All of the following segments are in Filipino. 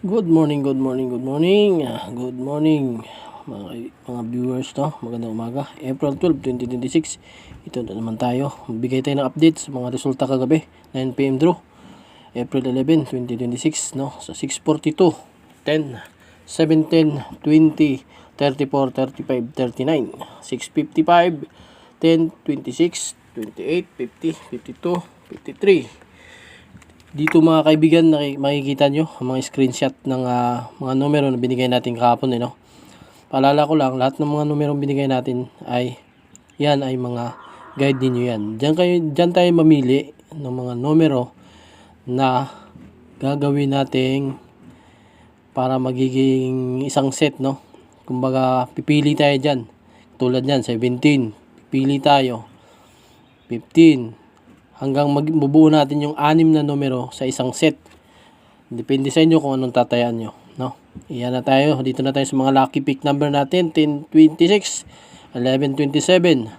Good morning, good morning, good morning. Good morning mga viewers, no? Magandang umaga. April 12, 2026. Ito na naman tayo. Magbigay tayo ng updates sa mga resulta kagabi. 9 PM draw. April 11, 2026, no? Sa 6:42, 10, 17, 20, 34, 35, 39, 6:55, 10, 26, 28, 50, 52, 53. Dito mga kaibigan, makikita nyo ang mga screenshot ng mga numero na binigay natin kahapon, no? Paalala ko lang, lahat ng mga numero binigay natin ay yan ay mga guide ninyo yan. Diyan tayo mamili ng mga numero na gagawin nating para magiging isang set, no? Kumbaga pipili tayo diyan. Tulad niyan 17, pipili tayo 15 hanggang mabubuo natin yung 6 na numero sa isang set. Depende sa inyo kung anong tatayaan nyo, no? Iyan na tayo. Dito na tayo sa mga lucky pick number natin. 10, 26, 11, 27.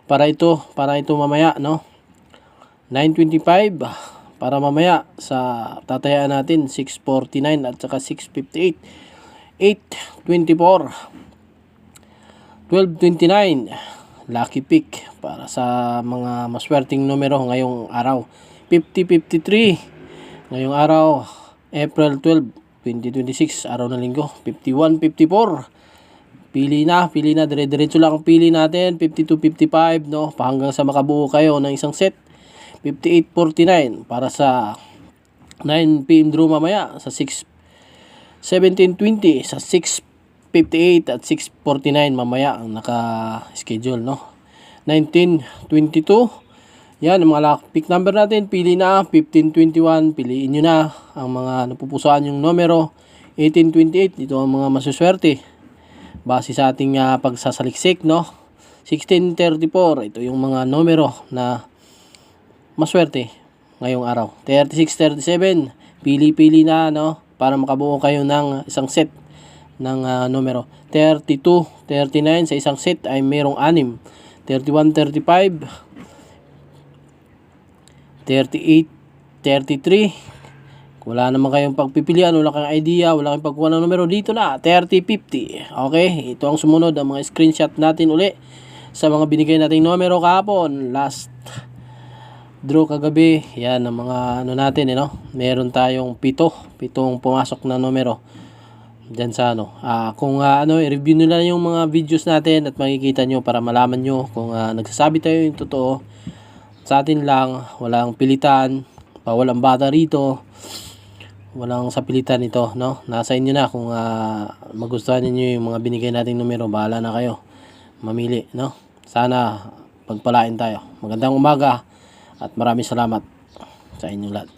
Para ito mamaya, no? 9:25 para mamaya sa tatayaan natin 6:49 at saka 6:58. 8:24, 12:29. Lucky pick para sa mga maswerteng numero ngayong araw. 50:53 ngayong araw, April 12, 2026, araw ng linggo. 51:54. Pili na, dire-diretso lang ang pili natin. 52:55, no? Hanggang sa makabuo kayo ng isang set. 58:49 para sa 9 PM draw mamaya sa 17:20 sa 6:58 at 6:49 mamaya ang naka-schedule, no? 19:22. Yan ang mga lucky pick number natin. Pili na. 15:21. Piliin nyo na ang mga napupusuan yung numero. 18:28. Dito ang mga masuswerte base sa ating pagsasaliksik, no? 16:34. Ito yung mga numero na maswerte ngayong araw. 36:37. Pili na, no? Para makabuo kayo ng isang set ng numero. 32:39 sa isang set ay merong 6. 31:35, 38:33. Wala naman kayong pagpipilian, wala kayong idea, wala kayong pagkuha ng numero, dito na 30:50. Okay, ito ang sumunod, ang mga screenshot natin uli sa mga binigay nating numero kahapon. Last draw kagabi, yan ang mga natin, no? Meron tayong 7 pumasok na numero dyan sa kung i-review nyo lang yung mga videos natin at makikita nyo para malaman nyo kung nagsasabi tayo yung totoo. Sa atin lang, walang pilitan, walang bata rito, walang sa pilitan ito, no? Nasa inyo na kung magustuhan niyo yung mga binigay nating numero, bahala na kayo mamili, no? Sana pagpalain tayo. Magandang umaga at maraming salamat sa inyong lahat.